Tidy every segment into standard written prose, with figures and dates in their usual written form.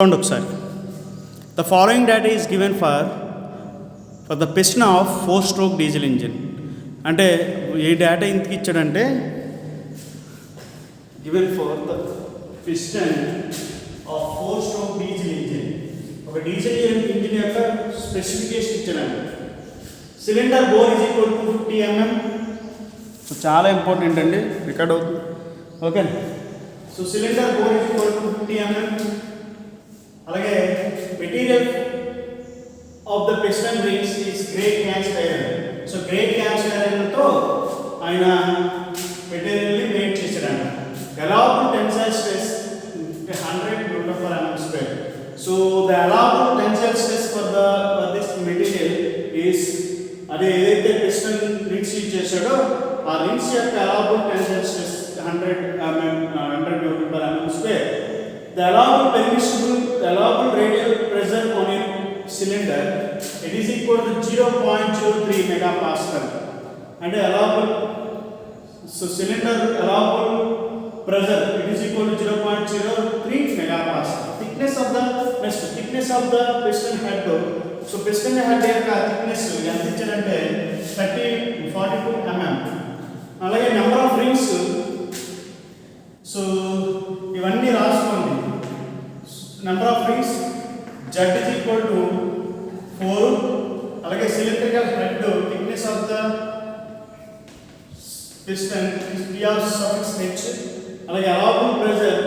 ఒకసారి the following data is given for the piston of 4-stroke diesel engine. అంటే ఈ data ఇంతకి ఇచ్చాడంటే given for the piston of 4-stroke diesel engine. ఒక diesel engine యొక్క specification ఇచ్చాడండి. Cylinder bore is equal to 50 mm. So చాలా important అండి, record అవుతుంది. Okay, so cylinder bore is equal to 50 mm. అలాగే material of the piston rings is great cast iron. So great cast ఐరన్తో ఆయన మెటీరియల్ని make చేశాడంట. allowable tensile stress 100 Nm². So the allowable tensile stress for this material is అదే ఏదైతే piston rings use చేశాడో ఆ rings యొక్క allowable tensile stress 100 Nm². The allowable radial pressure on a cylinder, it is equal to 0.03 megapascal. And allowable, so cylinder allowable pressure, it is equal to 0.03 megapascal. Thickness of the piston head. So piston head యొక్క thickness ఎంత ఇచ్చారంటే 42 mm. అలాగే number of rings, so ఇవన్నీ రాసుకోండి. Number of rings Z is equal to 4. అలాగే cylindrical head thickness of the piston is P of suffix H. అలాగే allowable pressure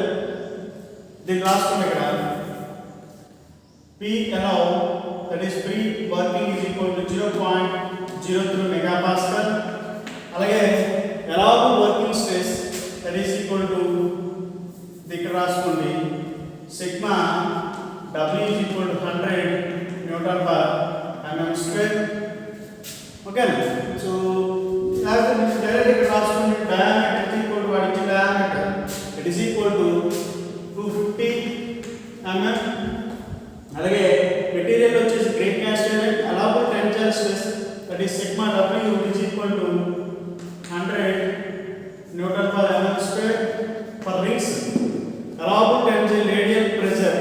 దీన్ని రాసుకోండి ఇక్కడ P allow, that is free working is equal to 0.03 megapascal. అలాగే allowable working stress, that is equal to ఇక్కడ రాసుకోండి sigma W is equal to 100 Nm². Okay, so direct ఇక్కడ రాసుకోండి diameter is equal to what is diameter, it is equal to 250 mm. అలాగే material వచ్చేసి great cast iron, allowable tensile stress, that is sigma W is equal to 100 Nm². for rings, allowable tensile radial pressure,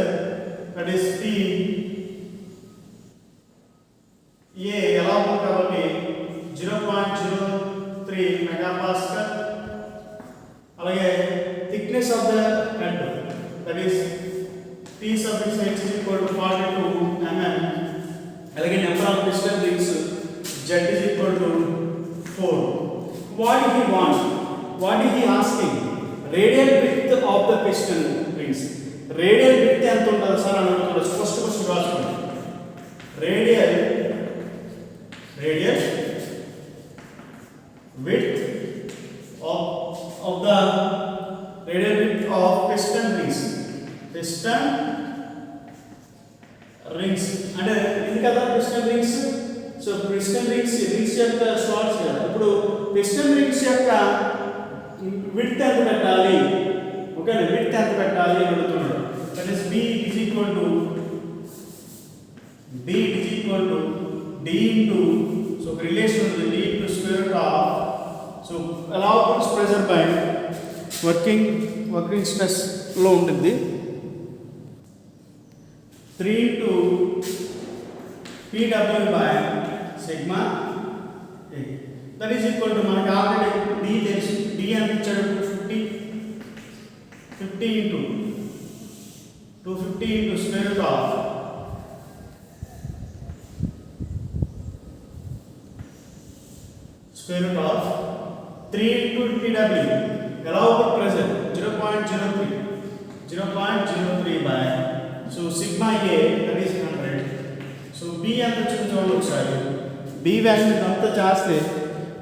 that is P A allowable కాబట్టి 0.03 megapascal. అలాగే thickness of the head, that is P suffix H is equal to 42 mm. అలాగే number of piston rings Z is equal to 4. What did he want? What is he asking? Radial width of the piston rings. Radial width ఎంత ఉంటుంది sir అని అడుగుతాడు. First question రాసుకోండి. Radial width of the radial width of piston rings. Piston rings అంటే ఇది కదా piston rings. So piston rings యొక్క slots కదా. ఇప్పుడు piston rings యొక్క విడ్త్ ఎంత పెట్టాలి, ఓకే, విడ్త్ ఎంత పెట్టాలి అని అడుగుతున్నాడు. That is B is equal to D into, so relation ఉంది D into square root of, so allowable pressure by working stress లో ఉంటుంది 3 into PW by sigma A. That is equal to మనకి already D తెలుసు. D ఎంత ఇచ్చాడు 250 into square root of square root of 3 into PW, allowable pressure 0.03 by, so sigma A, that is 100. So B ఎంత చూద్దాం ఒకసారి. B value అంతా చేస్తే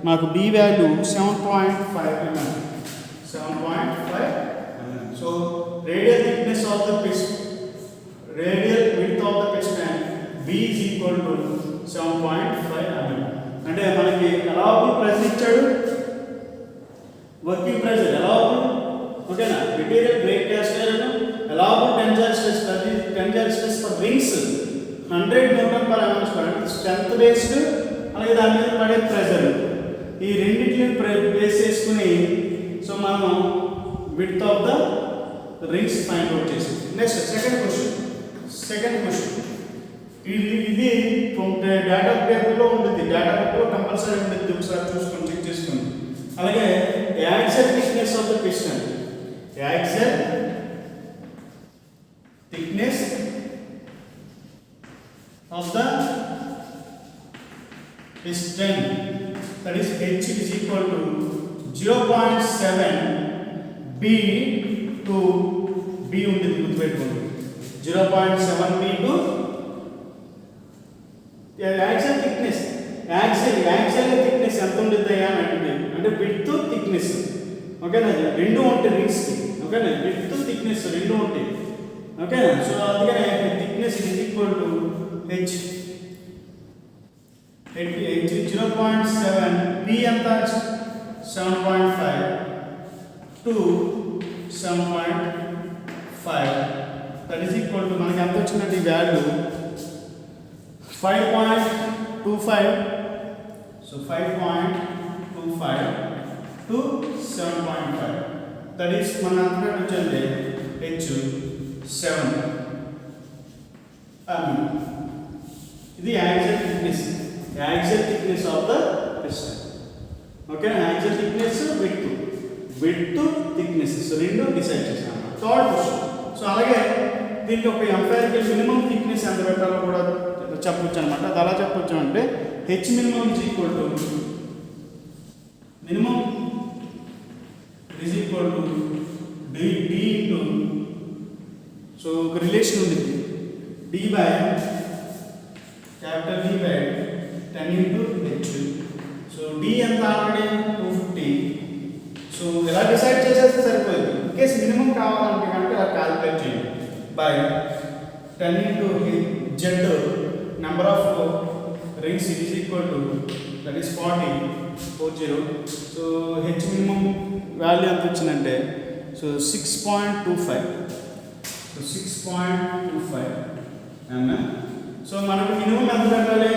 మాకు B value 7.5 mm. So radial thickness of the piston, radial width of the piston B is equal to 7.5 mm. అంటే మనకి allowable pressure ఇచ్చాడు, working pressure allowable, ఓకేనా, material great cast iron, allowable tensile stress, that is tensile stress for rings 100 Nm², strength based, అలాగే దాని మీద పడే pressure, ఈ రెండింటిని బేస్ చేసుకుని సో మనం width of the rings find out చేసాం. Next second question. Second question, ఇది డేటా పేపర్లో ఉంటుంది, డేటా పేపర్లో కంపల్సరీ ఉంటుంది, ఒకసారి చూసుకొని చెక్ చేసుకోండి. అలాగే axial thickness of the piston, axial thickness of the piston, that is H is equal to 0.7 B to B ఉంటుంది గుర్తుపెట్టుకోండి, 0.7 B to axial thickness, axial thickness ఎంత ఉంటుంది అంటే విడ్త్ థిక్నెస్, ఓకేనా, రెండు ఉంటాయి రింగ్స్కి, ఓకేనా, విడ్త్ థిక్నెస్ రెండు ఉంటాయి, ఓకేనా. సో అందుకనే thickness is equal to H 0.7, B ఎంత 7.5 to 7.5, that is equal to మనకి ఎంత వచ్చినట్టు value 5.25, so 5.25 to 7.5, that is మన అంతటా వచ్చింది H 7. ఇది axial thickness, axial thickness of the piston, okay. Axial thickness width thickness రెండు డిసైడ్ చేసాం. థర్డ్ క్వశ్చన్, సో అలాగే దీనికి ఒక ఎంపైరికల్ మినిమం థిక్నెస్ ఎంత పెట్టాలో కూడా చెప్పొచ్చు అనమాట. అది అలా చెప్పొచ్చు అంటే H minimum is equal to minimum is equal to D into, so ఒక రిలేషన్ ఉంది D by capital D by 10 into H. So D ఎంత ఆల్రెడీ 250, సో ఎలా డిసైడ్ చేసేస్తే సరిపోయింది. ఇన్ కేస్ మినిమం కావాలంటే కనుక అలా క్యాలిక్యులేట్ చేయండి by 10 into Z number of rings is equal to that is 40. So H minimum value ఎంత వచ్చిందంటే సో 6.25, సో 6.25 mm. సో మనకు మినిమం ఎంత పెట్టాలి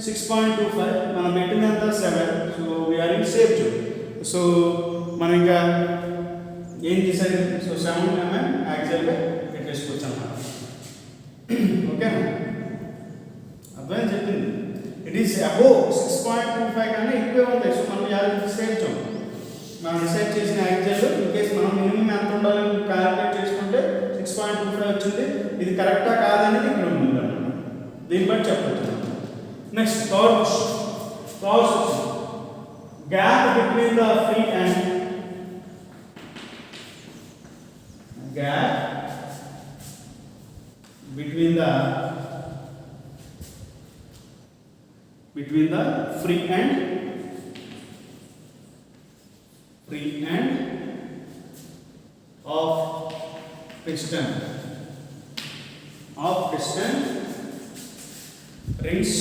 6.25, మనం పెట్టింది ఎంత 7, so we are in safe zone. So మనం ఇంకా ఏం చేసాలి, సో 7 mm యాక్సియల్గా పెట్టేసుకోవచ్చు అన్నమాట, ఓకేనా. అర్థం చెప్పింది, ఇట్ ఈస్ అబోవ్ 6.25 కన్నా ఎక్కువే ఉంటాయి, సో మనం వీఆర్ ఇన్ సేఫ్ జోన్. మనం డిసైడ్ చేసిన యాక్సియల్ ఇన్ కేస్ మనం మినిమం ఎంత ఉండాలి క్యాలిక్యులేట్ చేసుకుంటే 6.25 వచ్చింది, ఇది కరెక్టా కాదనేది ఇక్కడ ఉంది అన్నమాట, దీన్ని బట్టి చెప్పచ్చు. Next third question, gap between the free and free end of piston rings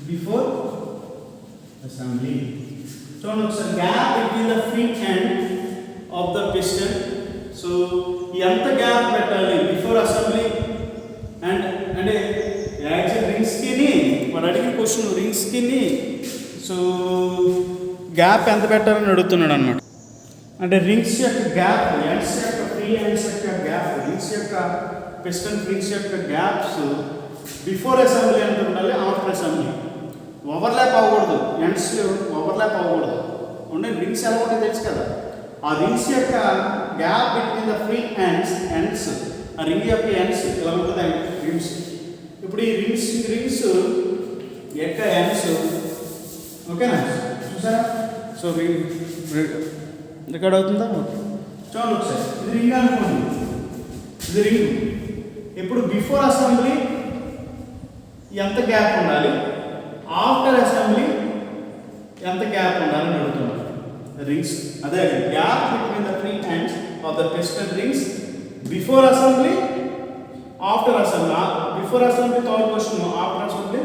before assembly. So now the gap between the free end of the piston, so ఎంత గ్యాప్ పెట్టాలి బిఫోర్ అసెంబ్లీ అండ్ అంటే actual రింగ్స్కి వాడు అడిగిన question రింగ్స్కి so gap ఎంత పెట్టాలని అడుగుతున్నాడు అనమాట. అంటే రింగ్స్ యొక్క గ్యాప్, ఎండ్స్ యొక్క ఫ్రీ ఎండ్స్ యొక్క గ్యాప్, రింగ్స్ యొక్క పిస్టన్ రింగ్స్ యొక్క గ్యాప్స్ బిఫోర్ అసెంబ్లీ ఎంత ఉండాలి, ఆఫ్టర్ అసెంబ్లీ. ఓవర్లాప్ అవ్వకూడదు, ఎండ్స్ ఓవర్లాప్ అవ్వకూడదు. ఉండే రింగ్స్ ఎలా ఉంటే తెలుసు కదా, ఆ రింగ్స్ యొక్క gap between the free ends ఆ రింగ్ యొక్క ఎండ్స్ ఇలా ఉంటుంది రింగ్స్. ఇప్పుడు ఈ రింగ్స్ యొక్క ఎండ్స్ ఓకేనా చూసారా, సో రికార్డ్ అవుతుందా, ఓకే చూడండి ఒకసారి. ఇది రింగ్ అనుకోండి, ఇది రింగ్. ఇప్పుడు బిఫోర్ అసెంబ్లీ ఎంత గ్యాప్ ఉండాలి, ఆఫ్టర్ అసెంబ్లీ ఎంత గ్యాప్ ఉండాలని అడుగుతున్నాను. రింగ్స్ అదే gap between the free ends of the piston rings before assembly, after assembly. Before assembly third question, after assembly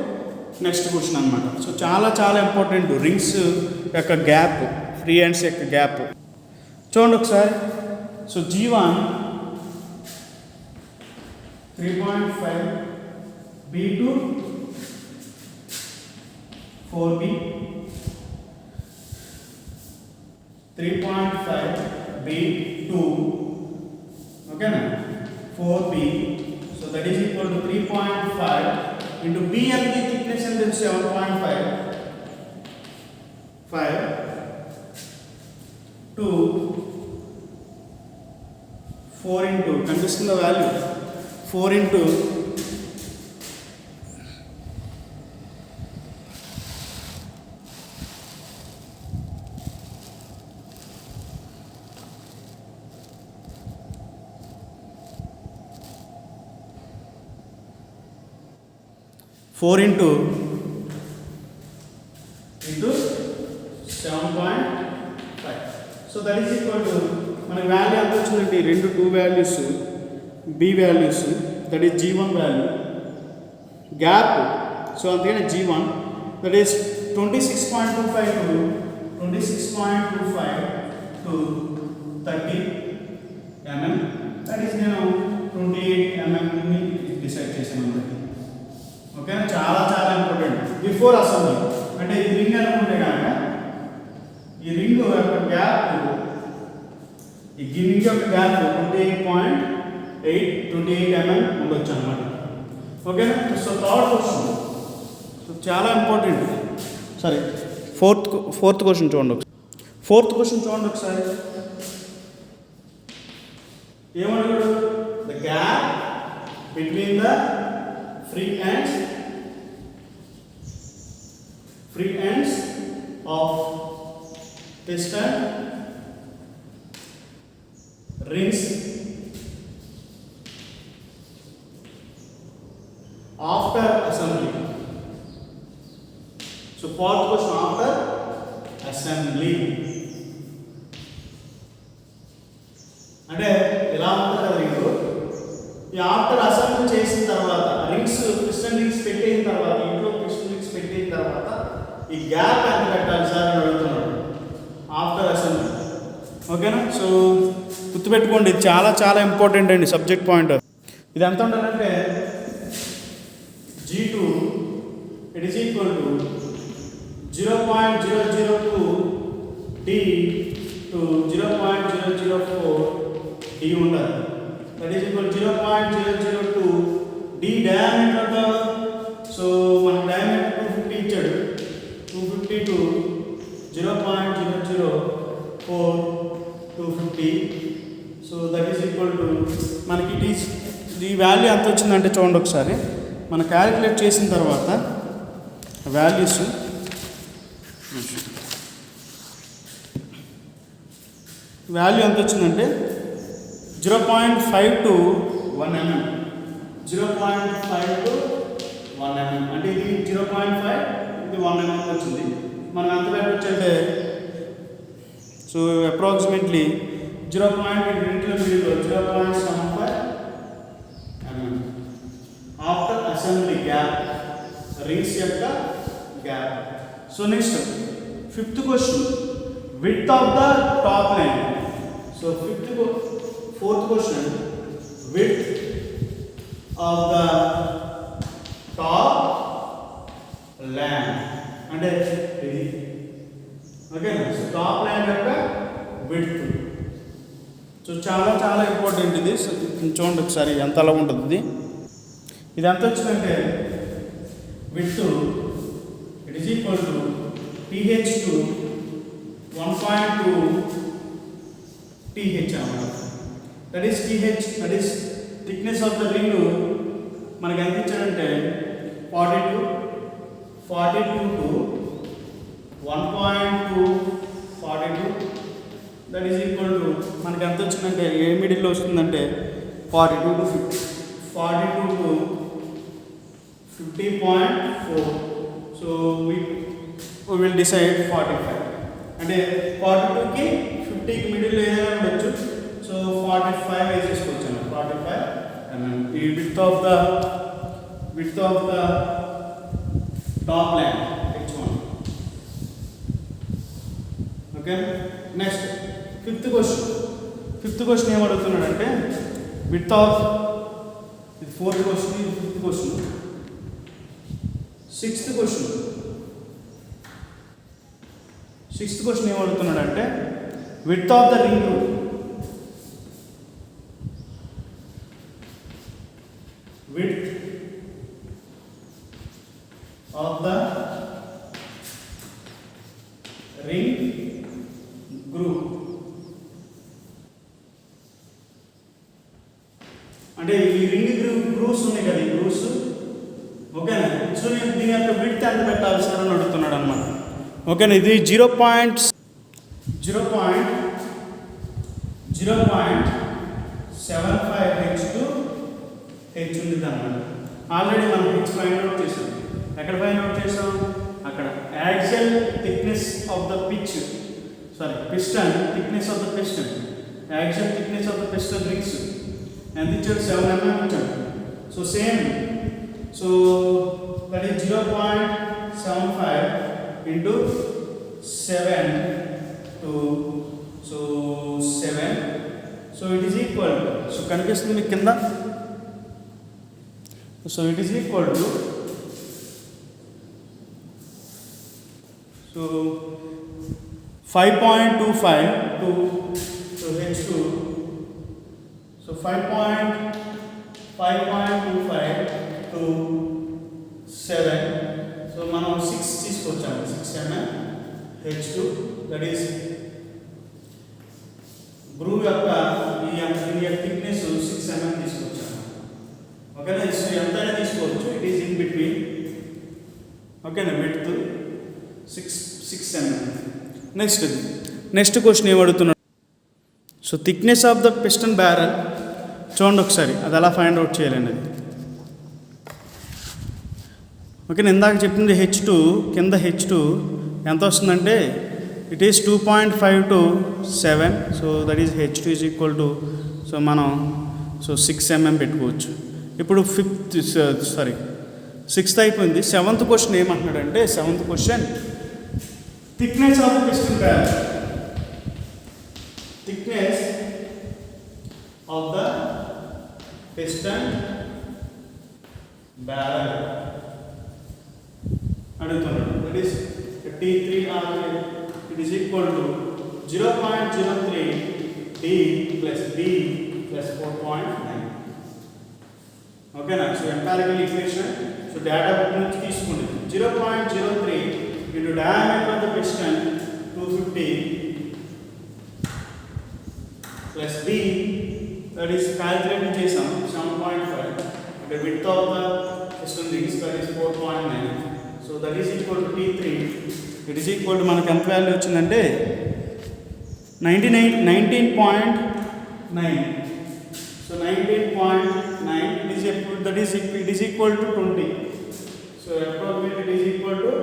next question అనమాట. సో చాలా చాలా ఇంపార్టెంట్ రింగ్స్ యొక్క గ్యాప్, ఫ్రీ ఎండ్స్ యొక్క gap చూడండి ఒకసారి. So G1 3.5, B2 4B, 3.5 B 2, okay na, 4B, so that is equal to 3.5 into B and the thickness and then 7.5 to 4 into consisting the value 4 into 4 into 7.5, so that is equal to మనకి value ఎంత వచ్చిందంటే రెండు 2 values b values, that is g1 value, gap so అందుకని g1 that is 26.25 to 30 mm, that is నేను 28 mm ని decide చేశాను అన్నమాట. ఓకేనా, చాలా చాలా ఇంపార్టెంట్ బిఫోర్ అసెంబ్లీ. అంటే ఈ రింగ్ అనుకుంటే కనుక ఈ రింగ్ యొక్క గ్యాప్, ఈ రింగ్ యొక్క గ్యాప్ 28 mm ఉండొచ్చు అన్నమాట. ఓకేనా, సో థర్డ్ క్వశ్చన్, సో చాలా ఇంపార్టెంట్. సరే, ఫోర్త్ క్వశ్చన్ చూడండి ఒకసారి. ఏమన్నాడు? The gap between the free ends of piston rings after assembly. So fourth question, after assembly అంటే ఎలా ఉంటుంది కదా రింగ్, ఈ ఆఫ్టర్ అసెంబ్లీ చేసిన తర్వాత రింగ్స్, పిస్టన్ రింగ్స్ పెట్టిన తర్వాత, ఇంట్లో పిస్టన్ రింగ్స్ పెట్టిన తర్వాత ఈ గ్యాప్ ఎంత పెట్టాలి సార్ అని అడుగుతున్నాడు ఆఫ్టర్ అసెంబ్లీ. ఓకేనా, సో గుర్తుపెట్టుకోండి, ఇది చాలా చాలా ఇంపార్టెంట్ అండి సబ్జెక్ట్ పాయింట్. ఇది ఎంత ఉండాలంటే G2 it is equal to 0.002 D to 0.004 D ఉండాలి. That is equal to 0.002 D diameter. So మన diameter 250 ఇచ్చాడు, 250 to 0.004 250. So that is equal to మనకి it is ఈ వాల్యూ ఎంత వచ్చిందంటే చూడండి ఒకసారి. మనం క్యాలిక్యులేట్ చేసిన తర్వాత వాల్యూస్ ఎంత వచ్చిందంటే 0.5 to 1 mm, 0.5 to 1 mm అంటే ఇది 0.5, ఇది 1 mm వచ్చింది. మనం ఎంత పెట్టచ్చు అంటే so approximately 0.75 mm after assembly gap, rings యొక్క gap. So next fifth question, width of the top line. So fourth question, width of the top line అంటే ఇది. ఓకే, సో టాప్ లైన్ యొక్క width. సో చాలా చాలా important ఇది. So చూడండి ఒకసారి ఎంత అలా ఉంటుంది. ఇది ఎంత వచ్చిందంటే width it is equal to PH to 1.2 TH అన్నమాట. That is TH, that is thickness of the ring. మనకి ఎంత ఇచ్చాడంటే 42 to 1.2 42. That is equal to మనకి ఎంత వచ్చిందంటే ఏ మిడిల్లో వస్తుందంటే 42 to 50.4. So we will decide 45. అంటే 42కి 50కి మిడిల్ ఏదైనా ఉండొచ్చు. So 45 వేసేసుకొచ్చాను, 45 mm. ఈ width of the top line H1. Okay, next fifth question ఏం అడుగుతున్నాడంటే width of, ఇది ఫోర్త్ క్వశ్చన్, ఇది ఫిఫ్త్ క్వశ్చన్. సిక్స్త్ క్వశ్చన్ ఏం అడుగుతున్నాడంటే width of the ring groove, width of the ring groove అంటే ఈ ring grooves ఉన్నాయి కదా, ఈ గ్రూవ్స్ ఓకేనా. సో నేను దీని యొక్క విడ్త్ ఎంత పెట్టాలి సార్ అని అడుగుతున్నాడు అనమాట. ఓకేనా, ఇది 0.75 హెచ్ టు హెచ్ ఉంది అన్నమాట. ఆల్రెడీ మనం హెచ్ ఫైండ్ అవుట్ చేసాం. ఎక్కడ ఫైండ్ అవుట్ చేసాం? అక్కడ axial thickness of the piston thickness of the piston, axial thickness of the piston rings ఎంత ఇచ్చాడు? 7 mm ఇచ్చాడు. So same, so that is 0.75 into 7 to 7. So it is equal to, so కనిపిస్తుంది మీకు కింద. So it is equal to, so 5.25 to H2, so 5.25 to 7, so మనం 6 తీసుకొచ్చాము, 6 mm H2, that is groove యొక్క ఈ థిక్నెస్ 6 mm తీసుకొచ్చాము. ఓకేనా, so ఎంతైనా తీసుకోవచ్చు, ఇట్ ఈస్ ఇన్ బిట్వీన్. ఓకేనా, విడ్త్ 6 mm. నెక్స్ట్ క్వశ్చన్ ఏమడుగుతున్నాడు? So thickness of the piston barrel చూడండి ఒకసారి, అది ఎలా ఫైండ్ అవుట్ చేయాలనేది. ఓకే, నేను ఇందాక చెప్పింది H2, కింద H2 ఎంత వస్తుందంటే it is 2.5 to 7, so that is H2 is equal to, so మనం 6 mm పెట్టుకోవచ్చు. ఇప్పుడు సిక్స్త్ అయిపోయింది. 7th క్వశ్చన్ ఏమంటున్నాడంటే, 7th question thickness of the piston barrel, thickness of the piston barrel అడుగుతున్నాడు. That is T3R, it is equal to 0.03 D plus D plus 4.9. ఓకేనా, so empirical equation, so data book నుంచి తీసుకోండి. 0.03 into diameter of the piston 250 plus D, that is calculated చేసాం 7.5, అంటే width of the piston rings, that is 4.9, so that is equal to T3, it is equal to మనకు ఎంత value వచ్చిందంటే 19.9, so 19.9 it is equal to 20, so approximately it is equal to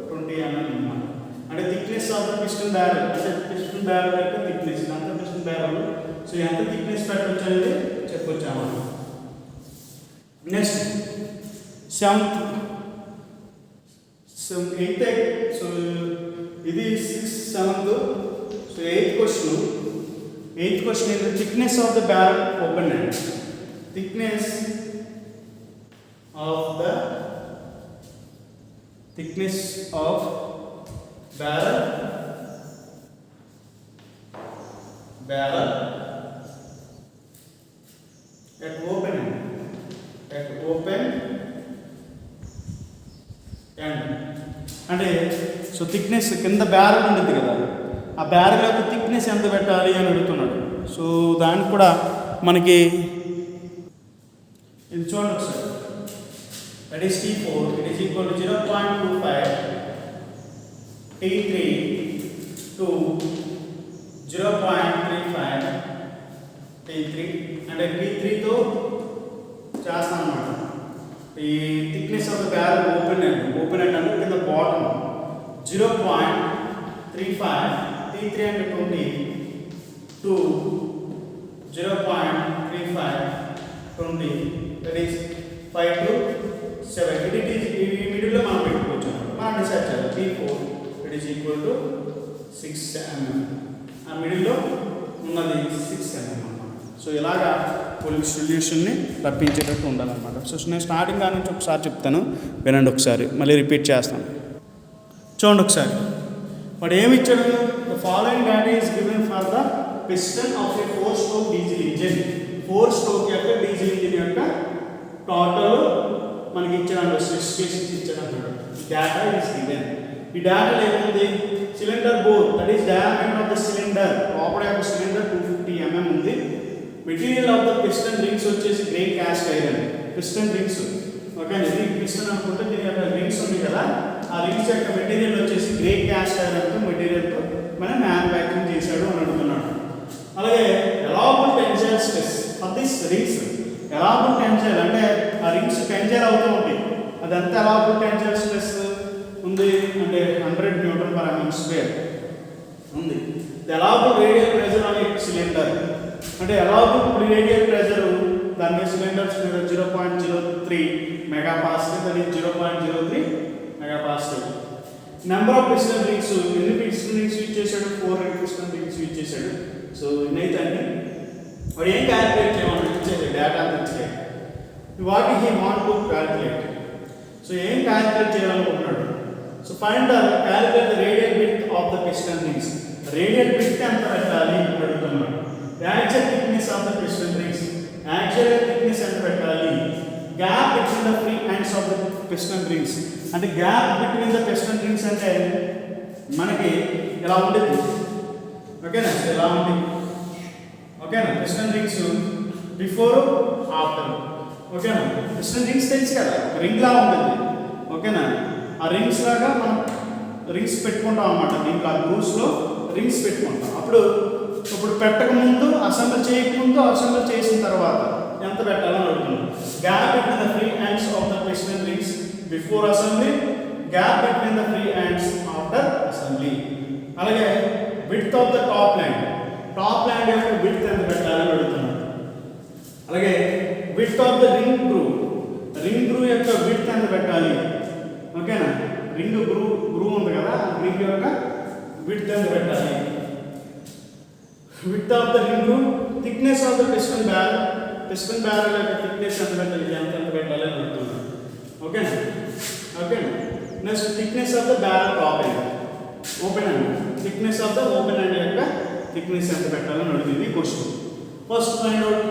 20 mm అన్నమాట. అంటే thickness of the piston barrel, అంటే piston barrel యొక్క thickness, అంత piston barrel, so ఎంత thickness పెట్టవచ్చు అనేది చెప్పొచ్చాము. నెక్స్ట్ 7th, సో ఇది 6th 7th, so 8th question ఏంటంటే thickness of the barrel open end, thickness of barrel at open end, అంటే సో థిక్నెస్ కింద బ్యారల్ ఉంటుంది కదా, ఆ బ్యారల్ యొక్క థిక్నెస్ ఎంత పెట్టాలి అని అడుగుతున్నాడు. సో దానికి కూడా మనకి ఇది చూడండి ఒకసారి, that is T4, it is equal to 0.25 T3 to 0.35 T3, అంటే T3తో చేస్తాం అన్నమాట. ఈ thickness of the barrel open end అంటే కింద బాటమ్ 0.35, T3 అంటే 20 to 0.35 20, that is 5 to 7. It is ఈ మిడిల్లో మనం పెట్టుకోవచ్చు, మనం డిసైడ్ చేయాలి. T4 it is equal to 6 mm, ఆ మిడిల్లో ఉన్నది 6 mm అన్నమాట. సో ఇలాగా సొల్యూషన్ని రప్పించేటట్టు ఉండాలన్నమాట. సో నేను స్టార్టింగ్ దాని నుంచి ఒకసారి చెప్తాను, వినండి ఒకసారి, మళ్ళీ రిపీట్ చేస్తాను. చూడండి ఒకసారి, వాడు ఏమి ఇచ్చాడు? following data is given for the piston of a 4-stroke diesel engine. 4-stroke యొక్క డీజిల్ ఇంజిన్ యొక్క టోటల్ మనకి ఇచ్చాడు, స్పెసిఫికేషన్స్ ఇచ్చాడు. Data is given. ఈ డేటాలో ఏముంది? Cylinder bore, that is diameter of the cylinder. లోపల యొక్క సిలిండర్ 250 mm ఉంది. Material of the piston rings వచ్చేసి grey cast iron. Piston rings okay, ఇది పిస్టన్ అనుకుంటే దీని యొక్క రింగ్స్ ఉంది కదా, ఆ రింగ్స్ యొక్క మెటీరియల్ వచ్చేసి గ్రే కాస్ట్ ఐరన్ మెటీరియల్తో మనం మ్యానుఫ్యాక్చరింగ్ చేశాడు అని అడుగుతున్నాడు. అలాగే allowable tensile stress for this rings. Allowable tensile అంటే ఆ రింగ్స్ టెన్సైల్ అవుతూ ఉంటాయి, అదంతా ఎలాబుల్ టెన్సైల్ స్ట్రెస్ ఉంది అంటే 100 Nm/mm² ఉంది. ఎలాబుల్ రేడియల్ ప్రెజర్ అనే సిలిండర్ అంటే ఎలాబుల్ రేడియల్ ప్రెజర్ దాని మీద సిలిండర్స్ మీద 0.03 MPa, that is 0.03 MPa. Number of piston rings, ఎన్ని పిస్టన్ రింగ్స్ యూజ్ చేశాడు? 4 పిస్టన్ రింగ్స్ యూజ్ చేశాడు. సో ఇన్నైతే అండి వాడు ఏం క్యాలిక్యులేట్ చేయమని ఇచ్చేది, డేటా ఇచ్చేది. What he want to calculate. So ఏం క్యాలిక్యులేట్ చేయాలనుకుంటున్నాడు? So find the calculate the radial width of the piston rings. Radial width ఎంత పెట్టాలి అని అడుగుతున్నాడు. Actual thickness of the piston rings, actual thickness ఎంత పెట్టాలి? Gap between the free ends of the piston rings అంటే gap between the piston rings అంటే మనకి ఎలా ఉంటుంది? ఓకేనా, ఎలా ఉంది? ఓకేనా, పిస్టన్ రింగ్స్ బిఫోర్ ఆఫ్టర్. ఓకేనా, పిస్టన్ రింగ్స్ తెలుసు కదా, రింగ్ లా ఉంటుంది. ఓకేనా, ఆ రింగ్స్ లాగా మనం రింగ్స్ పెట్టుకుంటాం అన్నమాట. దీంట్లో ఆ గ్రూవ్స్లో రింగ్స్ పెట్టుకుంటాం. ఇప్పుడు పెట్టక ముందు, అసెంబుల్ చేయకముందు, అసెంబుల్ చేసిన తర్వాత ఎంత పెట్టాలని అడుగుతున్నాం. Gap between the free ends of the piston rings before assembly, gap between the free ends after assembly. అలాగే width of the top land, top land యొక్క విడ్త్ ఎంత పెట్టాలని అడుగుతున్నాం. అలాగే width of the ring groove, ring groove యొక్క width ఎంత పెట్టాలి? ఓకేనా, రింగ్ గ్రూ ఉంది కదా, రింగ్ యొక్క విడ్త్ ఎంత పెట్టాలి? Width of the ring groove, thickness of the piston barrel, piston barrel యొక్క థిక్నెస్ ఎంత పెట్టాలి? ఎంత పెట్టాలి అని అడుగుతున్నాం. ఓకేనా, ఓకేనా. Next thickness of the barrel top end, open end, thickness of the open end యొక్క థిక్నెస్ ఎంత పెట్టాలని అడుగుతుంది question. First find out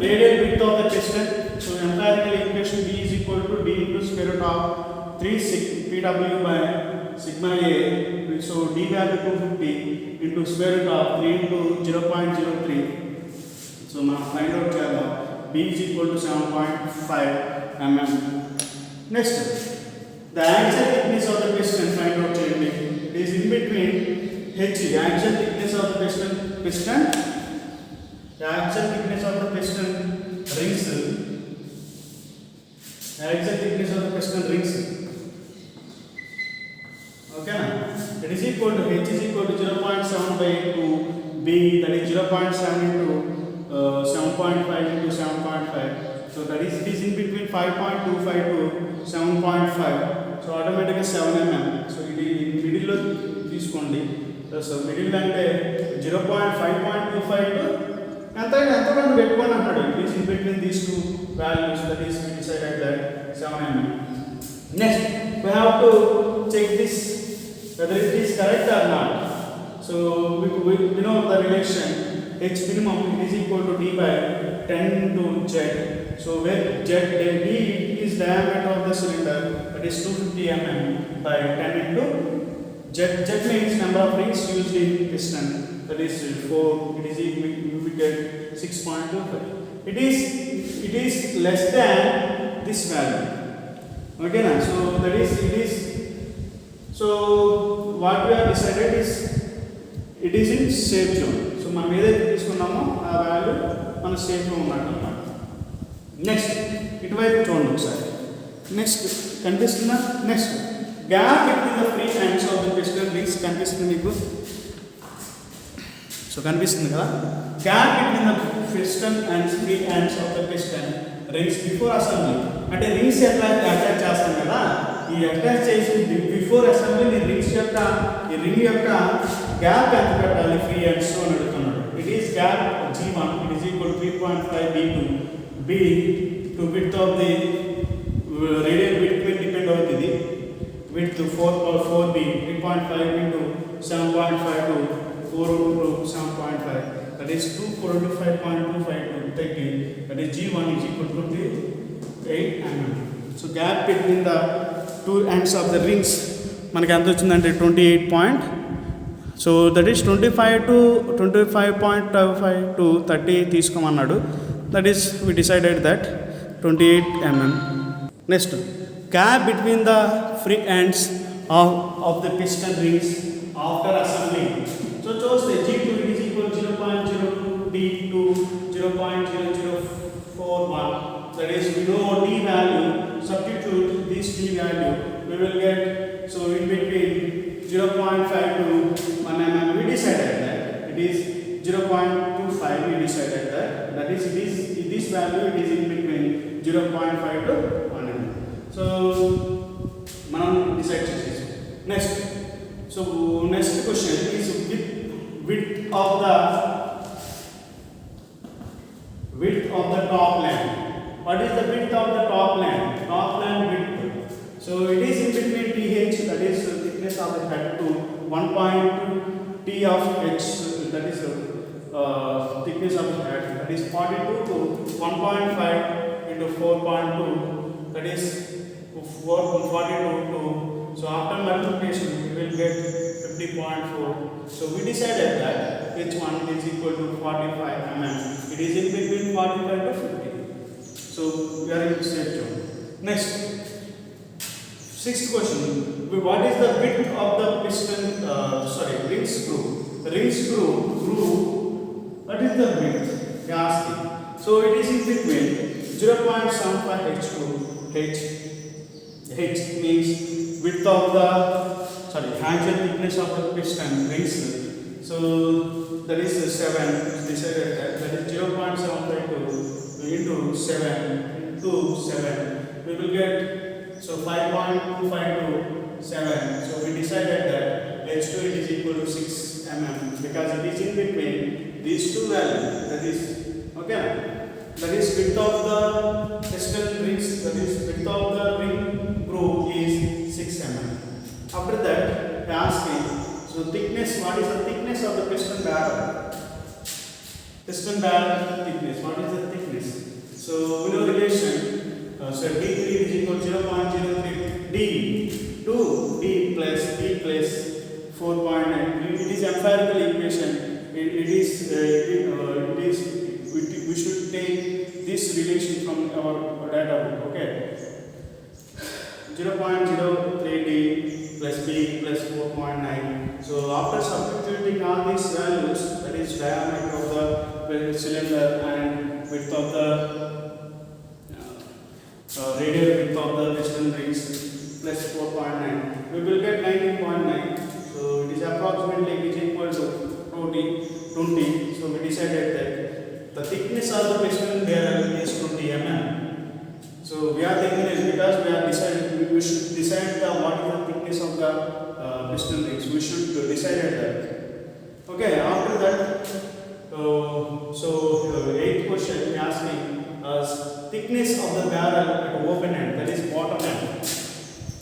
radial width of the piston. So empirical equation B is equal to D into square root of 3 PW by sigma A. So D value 250 into square root of 3 into 0.03. So మనం find out చేద్దాం. B is equal to 7.5 mm. Next, the actual thickness of the piston find out చేయండి. It is in between H, the actual thickness of the piston, the actual thickness of the piston rings, the actual thickness of the piston rings. Okay na? It is equal to H is equal to 0.7 by 2 B, that is 0.7 into 7.5 into 7.5. So that is, it is in between 5.25 to 7.5. So automatically 7 mm. So it is middle lo తీసుకోండి. So middle అంటే 0.5.25 to ఎంత పెట్టుకోండి అంటాడు. It is in between these two values, that is we decided that 7 mm. Next we have to check this whether it is correct or not. So we know the relation H minimum is equal to D by 10 to Z. So where D is diameter of the cylinder, that is 250 mm by 10 into Z means number of rings used in piston, that is 4. It is we get 6.25. It is less than this value. Okay na? So that is it is. So what we have decided is it is in safe zone. So మనం ఏదైతే తీసుకున్నామో ఆ value మన సేఫ్లో ఉన్నట్టు అన్నమాట. Next ఇటువైపు చూడండి ఒకసారి. నెక్స్ట్ కనిపిస్తుందా? Next gap between the free ends of the piston rings కనిపిస్తుంది మీకు. సో కనిపిస్తుంది కదా, gap between the piston and free ends of the piston rings before assembly. అంటే రింగ్స్ ఎట్లా అటాచ్ చేస్తాం కదా, ఈ అటాచ్ చేసి బిఫోర్ అసెంబ్లీ ఈ రింగ్ యొక్క గ్యాప్ ఎంత పెట్టాలి ఫ్రీ ఎండ్స్ అని అడుగుతున్నాడు. It is gap G1, it is equal to 3.5 B2 B to width of the radial width will depend అవుతుంది. width 4B 3.5 into 7.5 to 0.5, that is 245.25 to 30, that is G1 is equal to 8 mm. So gap between the two ends of the rings మనకి ఎంత వచ్చిందంటే 28 point. So that is 25.5 to 30 తీసుకోమన్నాడు. That is we decided that 28 mm. Next, gap between the free ends of the piston rings after assembly. So chose the G2 is equal to 0.02, D2 0.0041. That is we know D value. Substitute this D value. We will get, so in between 0.5 to 1 mm. We decided that it is 0.25. We decided that is this value it is in between 0.5 to 1 mm. So మనం decide చేసేసాం. Next, so next question is width of the top line. What is the width of the top line? Top line width. So it is in between TH, that is thickness of the head, to 1.2 T of H, that is thickness of the head, that is 42 to 1.5 into 4.2, that is 42 to, so after multiplication we will get 50.4. So we decided that H1 is equal to 45 mm. It is in between 45 to 50. So we are in safe zone. Next, sixth question. What is the width of the piston? Ring screw. The ring screw. What is the width? They are asking. So it is in between 0.75 H to H. H means width of the actual thickness of the piston rings. So that is 7. Decided that is 0.752 into 7 into 7. We will get, so 5.25 to 7. So we decided that H2 is equal to 6 mm because it is in between these two values. That is okay. That is width of the piston rings. That is width of the ring groove is 6 mm. After that, they ask me, so thickness. What is the thickness of the piston barrel? Piston barrel thickness. What is the thickness? So we know relation. So D3 is equal to 0.03 D 2 D plus 4.9. It is empirical equation. We should take this relation from our data book. Okay. 0.03 D plus B plus 4.9. So after substituting all these values, that is diameter of the cylinder and width of the radial width of the piston rings plus 4.9, we will get 19.9. So it is approximately equal to 20. So we decided that the thickness of the piston barrel is 20 mm. So we are taking it because we are decided we should decide what is the thickness of the piston rings. We should decide that. Okay. After that, eighth question we are asking us thickness of the barrel at open end, that is bottom end.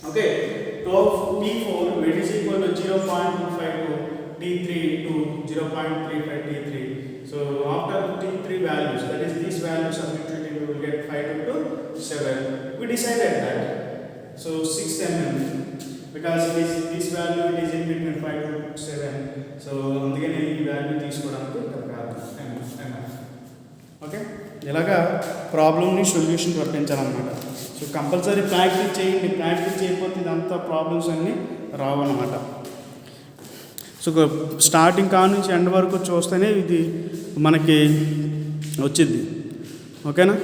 Okay. T4 it is equal to 0.25 to T3 to 0.35 T3. So after T3 values, that is these values substituting, we will get 5 to 7. We decided that. So 6 mm because this value it is in between 5 to 7. So అందుకని ఈ value తీసుకోవడానికి okay. ఇలాగా ప్రాబ్లమ్ని solution వర్తించాలన్నమాట. So compulsory practice చేయండి. Practice చేయకపోతే ఇదంతా problems అన్నీ రావన్నమాట. So starting కా నుంచి ఎండ్ వరకు చూస్తేనే ఇది మనకి వచ్చింది. ఓకేనా.